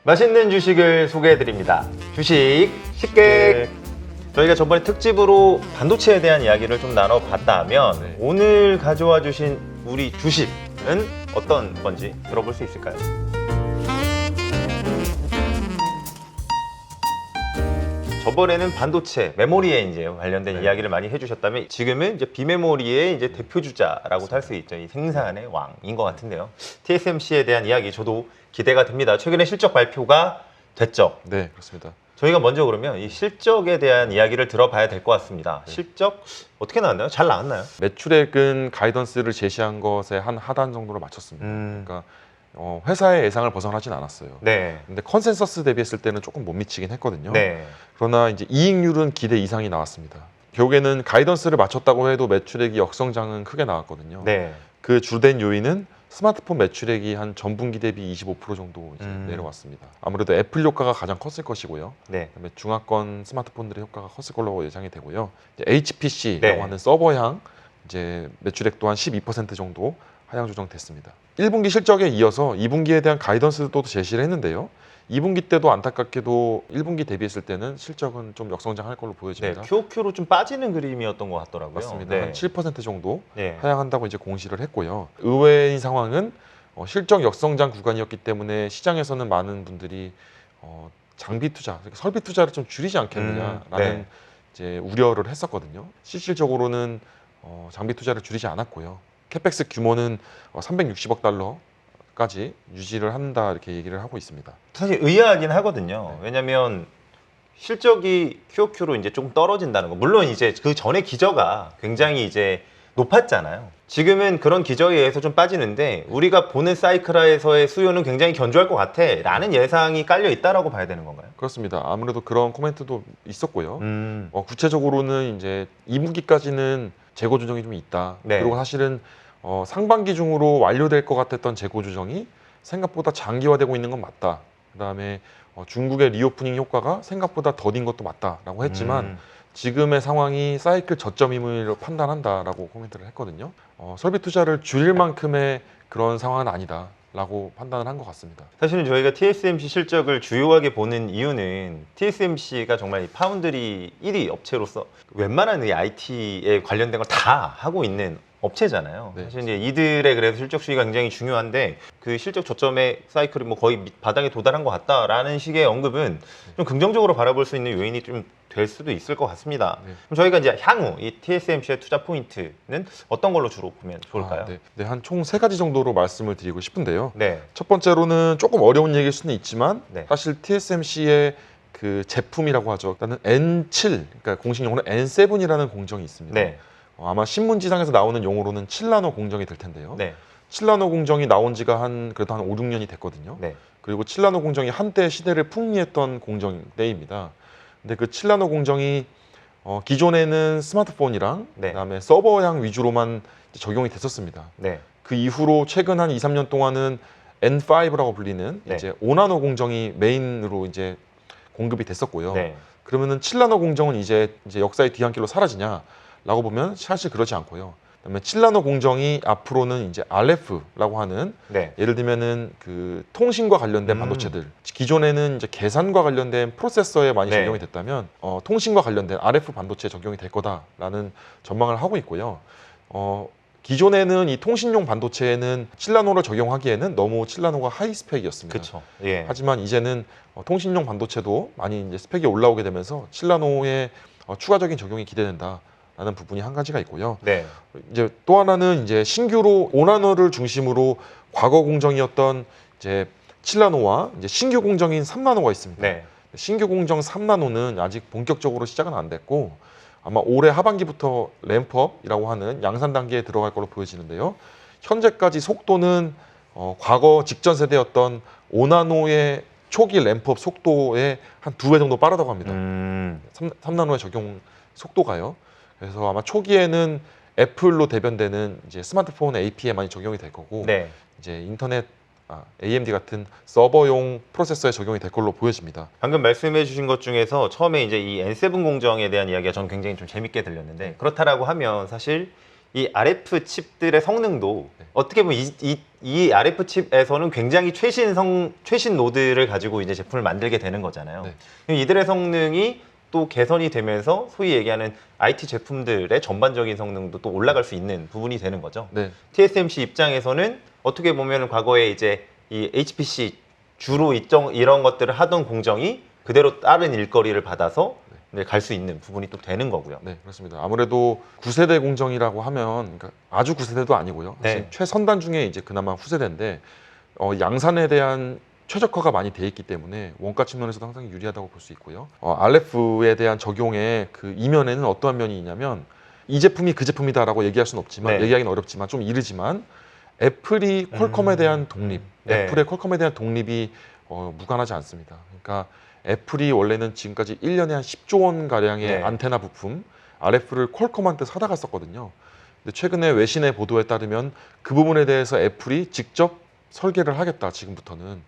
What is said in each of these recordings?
맛있는 주식을 소개해드립니다. 주식 식객. 저희가 저번에 특집으로 반도체에 대한 이야기를 좀 나눠봤다면 오늘 가져와 주신 우리 주식은 어떤 건지 들어볼 수 있을까요? 저번에는 반도체, 메모리에 이제 관련된 이야기를 많이 해주셨다면 지금은 이제 비메모리의 이제 대표 주자라고 할 수 있죠. 이 생산의 왕인 것 같은데요. TSMC에 대한 이야기 저도 기대가 됩니다. 최근에 실적 발표가 됐죠. 네, 그렇습니다. 저희가 먼저 그러면 이 실적에 대한 이야기를 들어봐야 될 것 같습니다. 실적 어떻게 나왔나요? 잘 나왔나요? 매출액은 가이던스를 제시한 것에 한 하단 정도로 맞췄습니다. 그러니까 회사의 예상을 벗어나진 않았어요. 네. 근데 컨센서스 대비했을 때는 조금 못 미치긴 했거든요. 네. 그러나 이제 이익률은 기대 이상이 나왔습니다. 결국에는 가이던스를 맞췄다고 해도 매출액이 역성장은 크게 나왔거든요. 네. 그 주된 요인은 스마트폰 매출액이 한 전분기 대비 25% 정도 이제 내려왔습니다. 아무래도 애플 효과가 가장 컸을 것이고요. 네. 그다음에 중하권 스마트폰들의 효과가 컸을 걸로 예상이 되고요. 이제 HPC라고 네. 하는 서버향 이제 매출액 또한 12% 정도 하향 조정됐습니다. 1분기 실적에 이어서 2분기에 대한 가이던스도 제시를 했는데요. 2분기 때도 안타깝게도 1분기 대비했을 때는 실적은 좀 역성장할 걸로 네. 보여집니다. QOQ로 좀 빠지는 그림이었던 것 같더라고요. 맞습니다. 네. 한 7% 정도 네. 하향한다고 이제 공시를 했고요. 의외인 상황은 실적 역성장 구간이었기 때문에 시장에서는 많은 분들이 장비 투자, 그러니까 설비 투자를 좀 줄이지 않겠느냐라는 네. 이제 우려를 했었거든요. 실질적으로는 장비 투자를 줄이지 않았고요. 캐펙스 규모는 360억 달러까지 유지를 한다 이렇게 얘기를 하고 있습니다. 사실 의아하긴 하거든요. 왜냐면 실적이 QOQ로 이제 좀 떨어진다는 거. 물론 이제 그 전에 기저가 굉장히 이제 높았잖아요. 지금은 그런 기저에 의해서 좀 빠지는데 우리가 보는 사이클화에서의 수요는 굉장히 견조할 것 같아 라는 예상이 깔려 있다라고 봐야 되는 건가요? 그렇습니다. 아무래도 그런 코멘트도 있었고요. 구체적으로는 이제 2분기까지는 재고 조정이 좀 있다. 네. 그리고 사실은 상반기 중으로 완료될 것 같았던 재고 조정이 생각보다 장기화되고 있는 건 맞다. 그다음에 중국의 리오프닝 효과가 생각보다 더딘 것도 맞다라고 했지만 지금의 상황이 사이클 저점임을 판단한다라고 코멘트를 했거든요. 설비 투자를 줄일 만큼의 그런 상황은 아니다라고 판단을 한 것 같습니다. 사실은 저희가 TSMC 실적을 주요하게 보는 이유는 TSMC가 정말 이 파운드리 1위 업체로서 웬만한 이 IT에 관련된 걸 다 하고 있는 업체잖아요. 네, 사실 이제 이들의 그래서 실적 수위가 굉장히 중요한데 그 실적 저점의 사이클이 뭐 거의 바닥에 도달한 것 같다라는 식의 언급은 좀 긍정적으로 바라볼 수 있는 요인이 좀 될 수도 있을 것 같습니다. 네. 그럼 저희가 이제 향후 이 TSMC의 투자 포인트는 어떤 걸로 주로 보면 좋을까요? 네, 한 총 3가지 정도로 말씀을 드리고 싶은데요. 네. 첫 번째로는 조금 어려운 얘기일 수는 있지만 네. 사실 TSMC의 그 제품이라고 하죠. 일단은 N7, 그러니까 공식 용어는 N7이라는 공정이 있습니다. 네. 아마 신문지상에서 나오는 용어로는 7나노 공정이 될 텐데요. 네. 7나노 공정이 나온 지가 그래도 한 5, 6년이 됐거든요. 네. 그리고 7나노 공정이 한때 시대를 풍미했던 공정 때입니다. 근데 그 7나노 공정이 기존에는 스마트폰이랑 네. 그다음에 서버향 위주로만 적용이 됐었습니다. 네. 그 이후로 최근 한 2, 3년 동안은 N5라고 불리는 네. 이제 5나노 공정이 메인으로 이제 공급이 됐었고요. 네. 그러면은 7나노 공정은 이제 역사의 뒤안길로 사라지냐라고 보면 사실 그렇지 않고요. 그다음에 7나노 공정이 앞으로는 이제 RF라고 하는 네. 예를 들면은 그 통신과 관련된 반도체들 기존에는 이제 계산과 관련된 프로세서에 많이 네. 적용이 됐다면 통신과 관련된 RF 반도체에 적용이 될 거다라는 전망을 하고 있고요. 기존에는 이 통신용 반도체에는 7나노를 적용하기에는 너무 7나노가 하이 스펙이었습니다. 그렇죠. 예. 하지만 이제는 통신용 반도체도 많이 이제 스펙이 올라오게 되면서 7나노의 추가적인 적용이 기대된다라는 부분이 한 가지가 있고요. 네. 이제 또 하나는 이제 신규로 5나노를 중심으로 과거 공정이었던 이제 7나노와 이제 신규 공정인 3나노가 있습니다. 네. 신규 공정 3나노는 아직 본격적으로 시작은 안 됐고 아마 올해 하반기부터 램프업이라고 하는 양산 단계에 들어갈 걸로 보여지는데요. 현재까지 속도는 과거 직전 세대였던 5나노의 초기 램프업 속도의 한 2배 정도 빠르다고 합니다. 3나노의 적용 속도가요. 그래서 아마 초기에는 애플로 대변되는 이제 스마트폰 AP에 많이 적용이 될 거고 네. 이제 인터넷 AMD 같은 서버용 프로세서에 적용이 될 걸로 보여집니다. 방금 말씀해 주신 것 중에서 처음에 이제 이 N7 공정에 대한 이야기가 저는 굉장히 좀 재밌게 들렸는데 그렇다라고 하면 사실 이 RF 칩들의 성능도 네. 어떻게 보면 이 RF 칩에서는 굉장히 최신 노드를 가지고 이제 제품을 만들게 되는 거잖아요. 네. 이들의 성능이 또 개선이 되면서 소위 얘기하는 IT 제품들의 전반적인 성능도 또 올라갈 수 있는 부분이 되는 거죠. 네. TSMC 입장에서는 어떻게 보면 과거에 이제 이 HPC 주로 이런 것들을 하던 공정이 그대로 다른 일거리를 받아서 갈 수 있는 부분이 또 되는 거고요. 네, 그렇습니다. 아무래도 9세대 공정이라고 하면 그러니까 아주 9세대도 아니고요. 사실 네. 최선단 중에 이제 그나마 후세대인데 양산에 대한 최적화가 많이 돼 있기 때문에 원가 측면에서도 항상 유리하다고 볼 수 있고요. RF에 대한 적용의 그 이면에는 어떠한 면이 있냐면 이 제품이 그 제품이다라고 얘기할 수는 없지만 네. 얘기하기는 어렵지만 좀 이르지만 애플이 퀄컴에 대한 독립, 네. 애플의 퀄컴에 대한 독립이 무관하지 않습니다. 그러니까 애플이 원래는 지금까지 1년에 한 10조 원 가량의 네. 안테나 부품 RF를 퀄컴한테 사다 갔었거든요. 근데 최근에 외신의 보도에 따르면 그 부분에 대해서 애플이 직접 설계를 하겠다. 지금부터는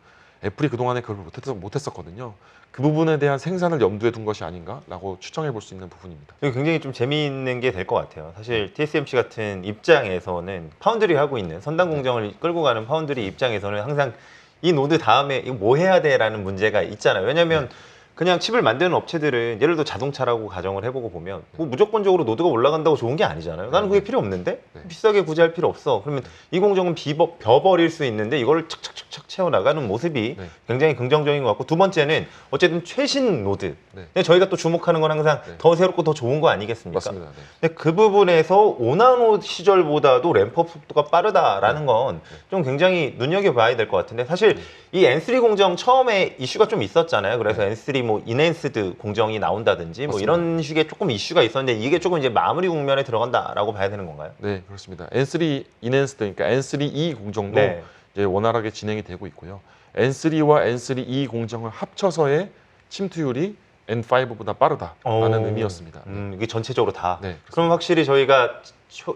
애플이 그동안에 그걸 못했었거든요. 그 부분에 대한 생산을 염두에 둔 것이 아닌가라고 추정해 볼 수 있는 부분입니다. 이거 굉장히 좀 재미있는 게 될 것 같아요. 사실 TSMC 같은 입장에서는 파운드리 하고 있는 선단 공정을 끌고 가는 파운드리 입장에서는 항상 이 노드 다음에 이거 뭐 해야 돼라는 문제가 있잖아요. 왜냐하면 그냥 칩을 만드는 업체들은 예를 들어 자동차라고 가정을 해보고 보면 뭐 무조건적으로 노드가 올라간다고 좋은 게 아니잖아요. 나는 그게 필요 없는데 비싸게 굳이 할 필요 없어. 그러면 이 공정은 벼버릴 수 있는데 이걸 착착착착 채워나가는 모습이 네. 굉장히 긍정적인 것 같고, 두 번째는 어쨌든 최신 노드. 네. 근데 저희가 또 주목하는 건 항상 네. 더 새롭고 더 좋은 거 아니겠습니까? 맞습니다. 네. 근데 그 부분에서 5나노 시절보다도 램프업 속도가 빠르다라는 건 좀 굉장히 눈여겨봐야 될 것 같은데, 사실 이 N3 공정 처음에 이슈가 좀 있었잖아요. 그래서 N3 뭐 인핸스드 공정이 나온다든지 뭐 맞습니다. 이런 식의 조금 이슈가 있었는데 이게 조금 이제 마무리 국면에 들어간다라고 봐야 되는 건가요? 네, 그렇습니다. N3 인핸스드, 그러니까 N3E 공정도 네. 이제 원활하게 진행이 되고 있고요. N3와 N3E 공정을 합쳐서의 침투율이 N5보다 빠르다라는 의미였습니다. 이게 전체적으로 다. 네, 그럼 확실히 저희가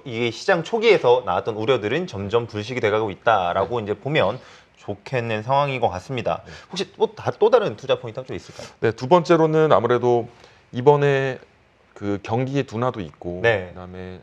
이게 시장 초기에서 나왔던 우려들은 점점 불식이 돼가고 있다라고 이제 보면 좋겠는 상황인 것 같습니다. 혹시 또 다른 투자 포인트가 좀 있을까요? 네, 두 번째로는 아무래도 이번에 그 경기의 둔화도 있고 네. 그다음에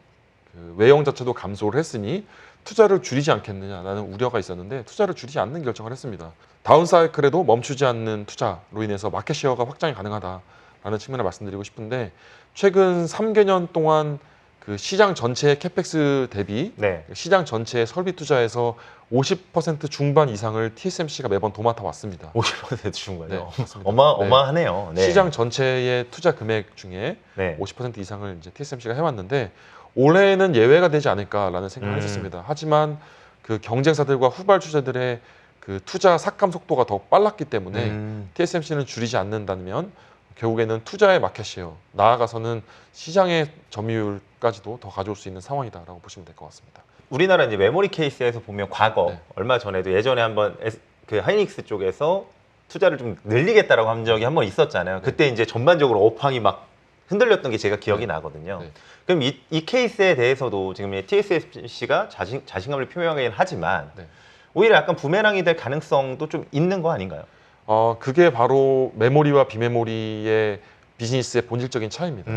그 외형 자체도 감소를 했으니 투자를 줄이지 않겠느냐라는 우려가 있었는데 투자를 줄이지 않는 결정을 했습니다. 다운 사이클에도 멈추지 않는 투자로 인해서 마켓 쉐어가 확장이 가능하다라는 측면을 말씀드리고 싶은데, 최근 3개년 동안 그 시장 전체의 캐펙스 대비 네. 시장 전체의 설비 투자에서 50% 중반 이상을 TSMC가 매번 도맡아 왔습니다. 50% 준 거예요. 네, 맞습니다. 어마어마하네요. 네. 시장 전체의 투자 금액 중에 네. 50% 이상을 이제 TSMC가 해왔는데 올해는 예외가 되지 않을까라는 생각을 했었습니다. 하지만 그 경쟁사들과 후발주자들의 그 투자 삭감 속도가 더 빨랐기 때문에 TSMC는 줄이지 않는다면 결국에는 투자의 마켓쉐어, 나아가서는 시장의 점유율까지도 더 가져올 수 있는 상황이다라고 보시면 될 것 같습니다. 우리나라 이제 메모리 케이스에서 보면 과거 네. 얼마 전에도 예전에 한번 그 하이닉스 쪽에서 투자를 좀 늘리겠다라고 한 적이 한번 있었잖아요. 그때 이제 전반적으로 업황이 막 흔들렸던 게 제가 기억이 나거든요. 네. 그럼 이 케이스에 대해서도 지금 TSMC가 자신감을 표명하긴 하지만 네. 오히려 약간 부메랑이 될 가능성도 좀 있는 거 아닌가요? 그게 바로 메모리와 비메모리의 비즈니스의 본질적인 차이입니다.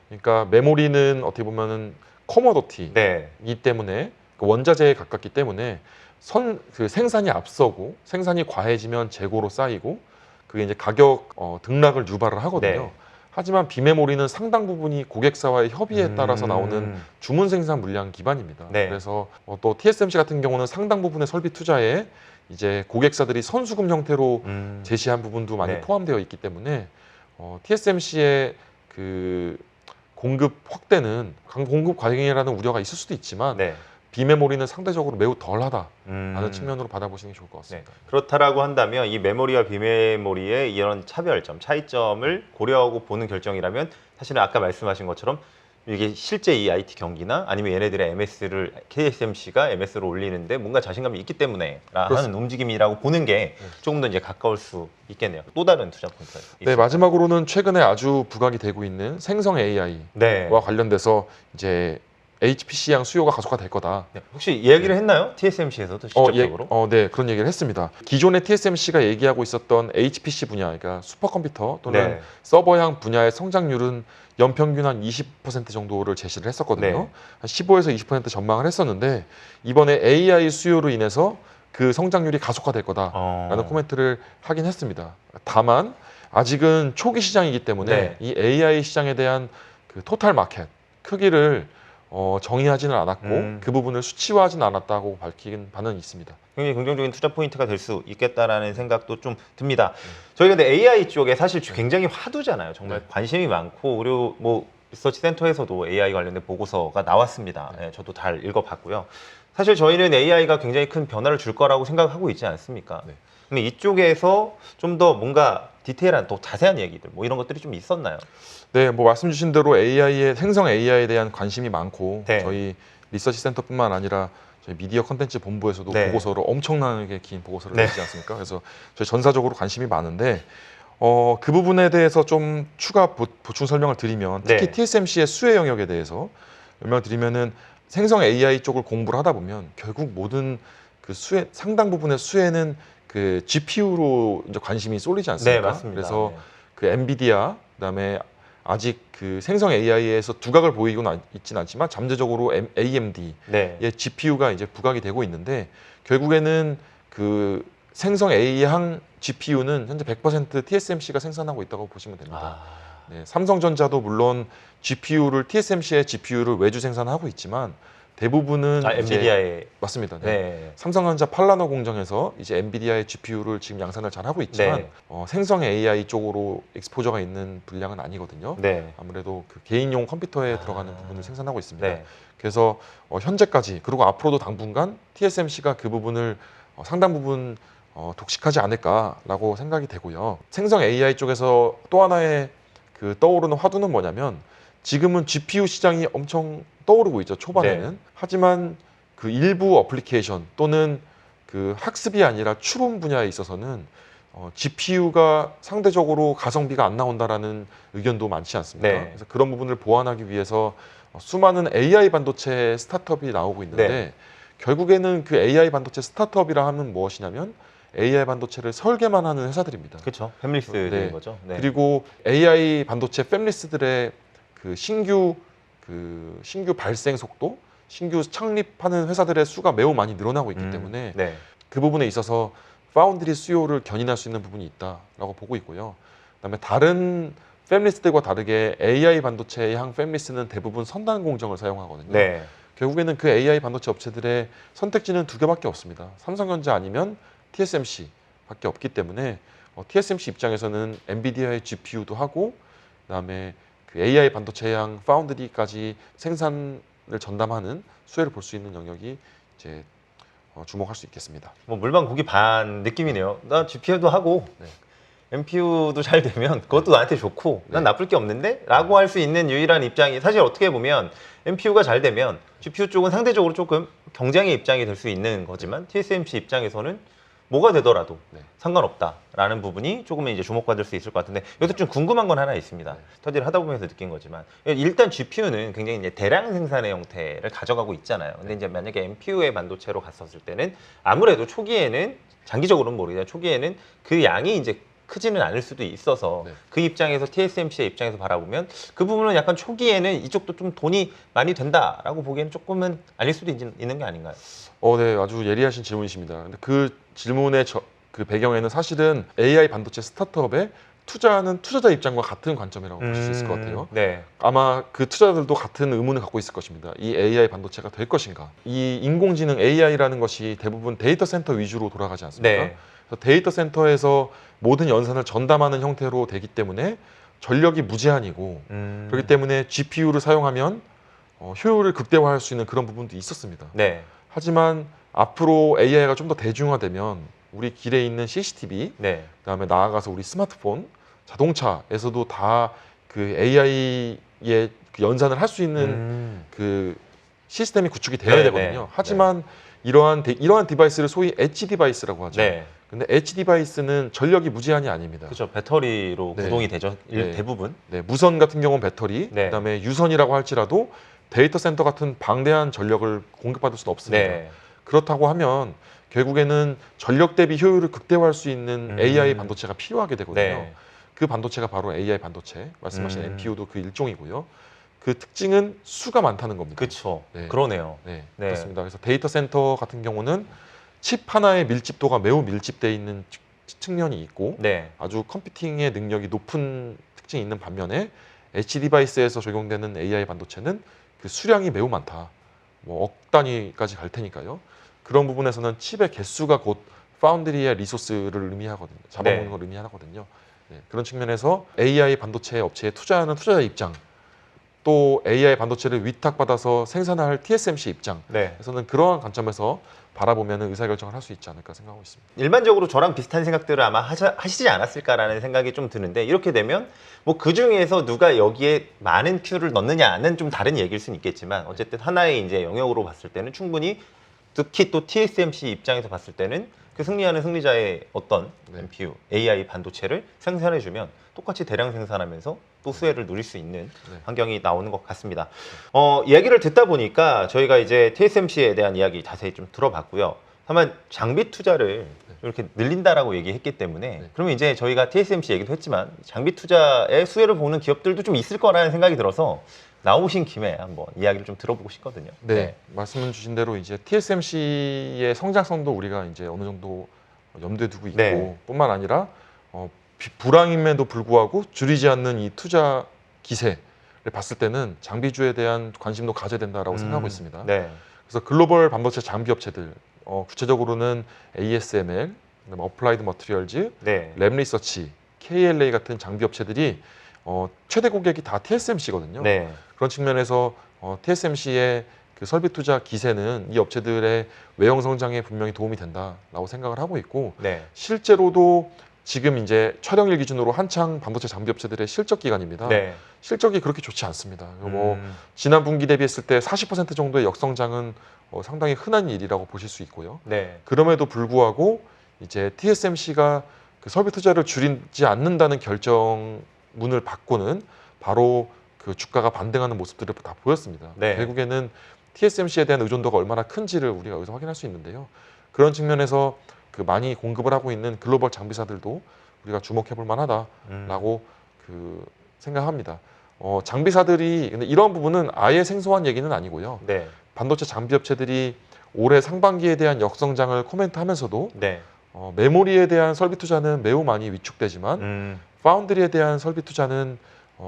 그러니까 메모리는 어떻게 보면은 커머더티이기 네. 때문에 그 원자재에 가깝기 때문에 그 생산이 앞서고 생산이 과해지면 재고로 쌓이고 그게 이제 가격 등락을 유발을 하거든요. 네. 하지만 비메모리는 상당 부분이 고객사와의 협의에 따라서 나오는 주문 생산 물량 기반입니다. 네. 그래서 또 TSMC 같은 경우는 상당 부분의 설비 투자에 이제 고객사들이 선수금 형태로 제시한 부분도 많이 네. 포함되어 있기 때문에 TSMC의 그 공급 확대는 공급 과잉이라는 우려가 있을 수도 있지만 네. 비메모리는 상대적으로 매우 덜하다라는 측면으로 받아보시는 게 좋을 것 네. 같습니다. 그렇다라고 한다면 이 메모리와 비메모리의 이런 차별점, 차이점을 고려하고 보는 결정이라면 사실은 아까 말씀하신 것처럼 이게 실제 이 IT 경기나 아니면 얘네들의 MS를 TSMC가 MS를 올리는데 뭔가 자신감이 있기 때문에 하는 움직임이라고 보는 게 조금 더 이제 가까울 수 있겠네요. 또 다른 투자 포인트가 있습니다. 네, 마지막으로는 최근에 아주 부각이 되고 있는 생성 AI와 네. 관련돼서 이제 HPC향 수요가 가속화될 거다. 네. 혹시 이야기를 했나요? TSMC에서도 직접적으로? 네, 그런 얘기를 했습니다. 기존의 TSMC가 얘기하고 있었던 HPC 분야, 그러니까 슈퍼컴퓨터 또는 네. 서버향 분야의 성장률은 연평균 한 20% 정도를 제시를 했었거든요. 네. 한 15에서 20% 전망을 했었는데 이번에 AI 수요로 인해서 그 성장률이 가속화될 거다라는 코멘트를 하긴 했습니다. 다만 아직은 초기 시장이기 때문에 네. 이 AI 시장에 대한 그 토탈 마켓 크기를 정의하지는 않았고 그 부분을 수치화하지는 않았다고 밝힌 바는 있습니다. 굉장히 긍정적인 투자 포인트가 될 수 있겠다라는 생각도 좀 듭니다. 저희가 근데 AI 쪽에 사실 굉장히 화두잖아요. 정말 네. 관심이 많고 그리고 뭐 리서치 센터에서도 AI 관련된 보고서가 나왔습니다. 네, 저도 잘 읽어봤고요. 사실 저희는 AI가 굉장히 큰 변화를 줄 거라고 생각하고 있지 않습니까? 네. 근데 이쪽에서 좀 더 뭔가 디테일한 또 자세한 얘기들 뭐 이런 것들이 좀 있었나요? 네, 뭐 말씀 주신 대로 AI의 생성 AI에 대한 관심이 많고 네. 저희 리서치 센터뿐만 아니라 저희 미디어 컨텐츠 본부에서도 네. 보고서를 엄청나게 긴 보고서를 네. 내지 않습니까? 그래서 저희 전사적으로 관심이 많은데 그 부분에 대해서 좀 추가 보충 설명을 드리면 특히 네. TSMC의 수혜 영역에 대해서 설명을 드리면은 생성 AI 쪽을 공부를 하다 보면 결국 모든 그 수혜 상당 부분의 수혜는 그 GPU로 이제 관심이 쏠리지 않습니까? 네, 맞습니다. 그래서 네. 그 엔비디아 그다음에 아직 그 생성 AI에서 두각을 보이고는 있지는 않지만 잠재적으로 AMD의 네. GPU가 이제 부각이 되고 있는데 결국에는 그 생성 AI향 GPU는 현재 100% TSMC가 생산하고 있다고 보시면 됩니다. 아, 네, 삼성전자도 물론 GPU를 TSMC의 GPU를 외주 생산하고 있지만 대부분은 이제 엔비디아의 맞습니다. 네. 네. 삼성전자 팔라노 공정에서 이제 엔비디아의 GPU를 지금 양산을 잘 하고 있지만 네. 생성 AI 쪽으로 익스포저가 있는 분량은 아니거든요. 네. 아무래도 그 개인용 컴퓨터에 아. 들어가는 부분을 생산하고 있습니다. 네. 그래서 현재까지 그리고 앞으로도 당분간 TSMC가 그 부분을 상당 부분 독식하지 않을까라고 생각이 되고요. 생성 AI 쪽에서 또 하나의 그 떠오르는 화두는 뭐냐면 지금은 GPU 시장이 엄청 떠오르고 있죠. 초반에는. 네. 하지만 그 일부 어플리케이션 또는 그 학습이 아니라 추론 분야에 있어서는 GPU가 상대적으로 가성비가 안 나온다라는 의견도 많지 않습니까? 네. 그래서 그런 부분을 보완하기 위해서 수많은 AI 반도체 스타트업이 나오고 있는데 네. 결국에는 그 AI 반도체 스타트업이라 하면 무엇이냐면 AI 반도체를 설계만 하는 회사들입니다. 그렇죠. 패밀리스인 네. 거죠. 네. 그리고 AI 반도체 팹리스들의 그 신규 발생 속도, 신규 창립하는 회사들의 수가 매우 많이 늘어나고 있기 때문에 네. 그 부분에 있어서 파운드리 수요를 견인할 수 있는 부분이 있다라고 보고 있고요. 그다음에 다른 팹리스들과 다르게 AI 반도체향 팹리스는 대부분 선단 공정을 사용하거든요. 네. 결국에는 그 AI 반도체 업체들의 선택지는 두 개밖에 없습니다. 삼성전자 아니면 TSMC밖에 없기 때문에 TSMC 입장에서는 엔비디아의 GPU도 하고 그다음에 그 AI 반도체향 파운드리까지 생산을 전담하는 수혜를 볼 수 있는 영역이 이제 주목할 수 있겠습니다. 뭐 물반 고기 반 느낌이네요. 나 GPU도 하고 네. MPU도 잘 되면 그것도 나한테 좋고 난 나쁠 게 없는데? 라고 할 수 있는 유일한 입장이 사실 어떻게 보면 MPU가 잘 되면 GPU 쪽은 상대적으로 조금 경쟁의 입장이 될 수 있는 거지만 TSMC 입장에서는 뭐가 되더라도 네. 상관없다라는 부분이 조금은 이제 주목받을 수 있을 것 같은데 여기서 좀 궁금한 건 하나 있습니다. 스터디를 하다 보면서 느낀 거지만 일단 GPU는 굉장히 이제 대량 생산의 형태를 가져가고 있잖아요. 근데 이제 만약에 MPU의 반도체로 갔었을 때는 아무래도 초기에는 장기적으로는 모르겠지만 초기에는 그 양이 이제 크지는 않을 수도 있어서 네. 그 입장에서 TSMC의 입장에서 바라보면 그 부분은 약간 초기에는 이쪽도 좀 돈이 많이 된다라고 보기에는 조금은 아닐 수도 있는 게 아닌가요? 네, 아주 예리하신 질문이십니다. 근데 그 질문의 그 배경에는 사실은 AI 반도체 스타트업에 투자하는 투자자 입장과 같은 관점이라고 볼 수 있을 것 같아요. 네. 아마 그 투자자들도 같은 의문을 갖고 있을 것입니다. 이 AI 반도체가 될 것인가? 이 인공지능 AI라는 것이 대부분 데이터 센터 위주로 돌아가지 않습니까? 네. 그래서 데이터 센터에서 모든 연산을 전담하는 형태로 되기 때문에 전력이 무제한이고 그렇기 때문에 GPU를 사용하면 효율을 극대화할 수 있는 그런 부분도 있었습니다. 네. 하지만 앞으로 AI가 좀 더 대중화되면 우리 길에 있는 CCTV, 네. 그다음에 나아가서 우리 스마트폰, 자동차에서도 다 그 AI의 그 연산을 할 수 있는 그 시스템이 구축이 되어야 네, 되거든요. 네, 하지만 이러한 디바이스를 소위 엣지 디바이스라고 하죠. 네. 근데 엣지 디바이스는 전력이 무제한이 아닙니다. 그렇죠. 배터리로 네. 구동이 되죠. 네. 대부분. 네, 무선 같은 경우는 배터리, 네. 그다음에 유선이라고 할지라도 데이터 센터 같은 방대한 전력을 공급받을 수는 없습니다. 네. 그렇다고 하면 결국에는 전력 대비 효율을 극대화할 수 있는 AI 반도체가 필요하게 되거든요. 네. 그 반도체가 바로 AI 반도체, 말씀하신 음. NPU도 그 일종이고요. 그 특징은 수가 많다는 겁니다. 그렇죠. 네. 그러네요. 네, 네. 그렇습니다. 그래서 데이터 센터 같은 경우는 칩 하나의 밀집도가 매우 밀집되어 있는 측면이 있고 네. 아주 컴퓨팅의 능력이 높은 특징이 있는 반면에 H 디바이스에서 적용되는 AI 반도체는 그 수량이 매우 많다. 뭐 억 단위까지 갈 테니까요. 그런 부분에서는 칩의 개수가 곧 파운드리의 리소스를 의미하거든요. 잡아먹는 네. 걸 의미하거든요. 네, 그런 측면에서 AI 반도체 업체에 투자하는 투자자 입장, 또 AI 반도체를 위탁받아서 생산할 TSMC 입장, 네. 그래서는 그러한 관점에서 바라보면 의사결정을 할 수 있지 않을까 생각하고 있습니다. 일반적으로 저랑 비슷한 생각들을 아마 하시지 않았을까라는 생각이 좀 드는데 이렇게 되면 뭐 그 중에서 누가 여기에 많은 큐를 넣느냐는 좀 다른 얘기일 수는 있겠지만 어쨌든 하나의 이제 영역으로 봤을 때는 충분히 특히 또 TSMC 입장에서 봤을 때는 그 승리하는 승리자의 어떤 네. NPU, AI 반도체를 생산해주면 똑같이 대량 생산하면서 또 수혜를 누릴 수 있는 네. 환경이 나오는 것 같습니다. 이야기를 듣다 보니까 저희가 이제 TSMC에 대한 이야기 자세히 좀 들어봤고요. 다만 장비 투자를 이렇게 늘린다라고 얘기했기 때문에 네. 그러면 이제 저희가 TSMC 얘기도 했지만 장비 투자의 수혜를 보는 기업들도 좀 있을 거라는 생각이 들어서 나오신 김에 한번 이야기를 좀 들어보고 싶거든요. 네, 말씀 주신 대로 이제 TSMC의 성장성도 우리가 이제 어느 정도 염두에 두고 있고 네. 뿐만 아니라 불황임에도 불구하고 줄이지 않는 이 투자 기세를 봤을 때는 장비주에 대한 관심도 가져야 된다라고 생각하고 있습니다. 네. 그래서 글로벌 반도체 장비 업체들 구체적으로는 ASML, 그다음에 어플라이드 머티리얼즈, 네. 랩리서치, KLA 같은 장비 업체들이 최대 고객이 다 TSMC거든요. 네. 그런 측면에서 TSMC의 그 설비 투자 기세는 이 업체들의 외형 성장에 분명히 도움이 된다라고 생각을 하고 있고 네. 실제로도 지금 이제 촬영일 기준으로 한창 반도체 장비 업체들의 실적 기간입니다. 네. 실적이 그렇게 좋지 않습니다. 뭐 지난 분기 대비했을 때 40% 정도의 역성장은 상당히 흔한 일이라고 보실 수 있고요. 네. 그럼에도 불구하고 이제 TSMC가 그 설비 투자를 줄이지 않는다는 결정문을 받고는 바로 그 주가가 반등하는 모습들을 다 보였습니다. 네. 결국에는 TSMC에 대한 의존도가 얼마나 큰지를 우리가 여기서 확인할 수 있는데요. 그런 측면에서 그 많이 공급을 하고 있는 글로벌 장비사들도 우리가 주목해 볼 만하다라고 그 생각합니다. 장비사들이 근데 이런 부분은 아예 생소한 얘기는 아니고요. 네. 반도체 장비 업체들이 올해 상반기에 대한 역성장을 코멘트하면서도 네. 메모리에 대한 설비 투자는 매우 많이 위축되지만 파운드리에 대한 설비 투자는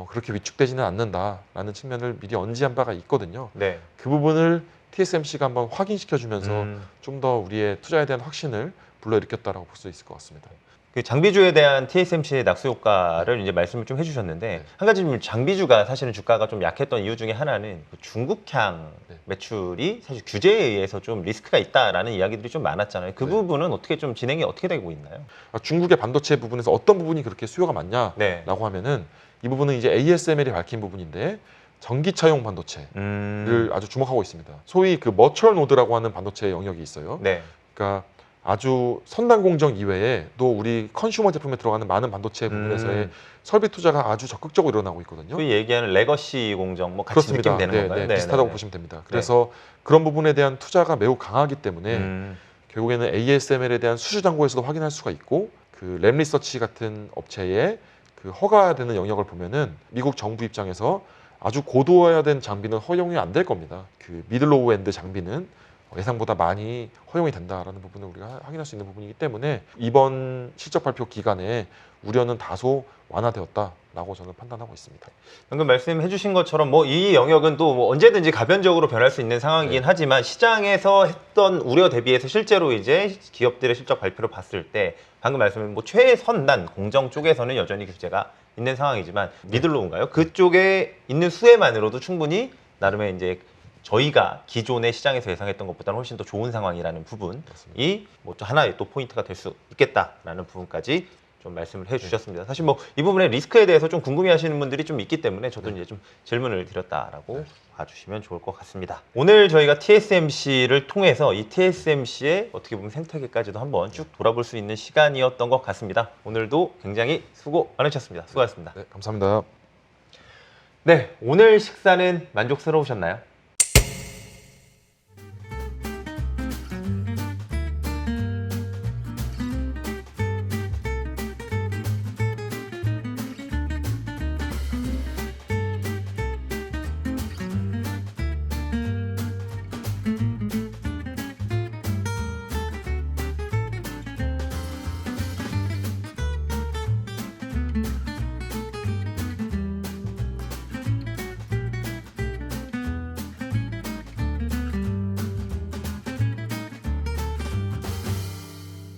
그렇게 위축되지는 않는다라는 측면을 미리 언지한 바가 있거든요. 네. 그 부분을 TSMC가 한번 확인시켜주면서 좀 더 우리의 투자에 대한 확신을 불러일으켰다라고 볼 수 있을 것 같습니다. 그 장비주에 대한 TSMC의 낙수 효과를 이제 말씀을 좀 해주셨는데 네. 한 가지 장비주가 사실은 주가가 좀 약했던 이유 중에 하나는 그 중국향 네. 매출이 사실 규제에 의해서 좀 리스크가 있다라는 이야기들이 좀 많았잖아요. 그 네. 부분은 어떻게 좀 진행이 어떻게 되고 있나요? 중국의 반도체 부분에서 어떤 부분이 그렇게 수요가 많냐라고 네. 하면은 이 부분은 이제 ASML이 밝힌 부분인데 전기차용 반도체를 아주 주목하고 있습니다. 소위 그 머처럴 노드라고 하는 반도체 영역이 있어요. 네. 그러니까 아주 선단 공정 이외에 또 우리 컨슈머 제품에 들어가는 많은 반도체 부분에서의 설비 투자가 아주 적극적으로 일어나고 있거든요. 소위 얘기하는 레거시 공정 뭐 같이 그렇습니다. 느낌 되는 네, 건가요? 네, 비슷하다고 보시면 됩니다. 그래서 그런 부분에 대한 투자가 매우 강하기 때문에 결국에는 ASML에 대한 수주 잔고에서도 확인할 수가 있고 그 램리서치 같은 업체의 그 허가되는 영역을 보면은 미국 정부 입장에서 아주 고도화된 장비는 허용이 안 될 겁니다. 그 미들로우 엔드 장비는 예상보다 많이 허용이 된다라는 부분을 우리가 확인할 수 있는 부분이기 때문에 이번 실적 발표 기간에 우려는 다소 완화되었다라고 저는 판단하고 있습니다. 방금 말씀해 주신 것처럼 뭐 이 영역은 또 뭐 언제든지 가변적으로 변할 수 있는 상황이긴 네. 하지만 시장에서 했던 우려 대비해서 실제로 이제 기업들의 실적 발표를 봤을 때 방금 말씀하신 뭐 최선단 공정 쪽에서는 여전히 규제가 있는 상황이지만 미들로우인가요? 그쪽에 있는 수혜만으로도 충분히 나름의 이제 저희가 기존의 시장에서 예상했던 것보다는 훨씬 더 좋은 상황이라는 부분이 뭐 또 하나의 또 포인트가 될 수 있겠다라는 부분까지 좀 말씀을 해주셨습니다. 사실 뭐 이 부분의 리스크에 대해서 좀 궁금해하시는 분들이 좀 있기 때문에 저도 이제 좀 질문을 드렸다라고 봐주시면 좋을 것 같습니다. 오늘 저희가 TSMC를 통해서 이 TSMC의 어떻게 보면 생태계까지도 한번 쭉 돌아볼 수 있는 시간이었던 것 같습니다. 오늘도 굉장히 수고 많으셨습니다. 수고하셨습니다. 네, 감사합니다. 네, 오늘 식사는 만족스러우셨나요?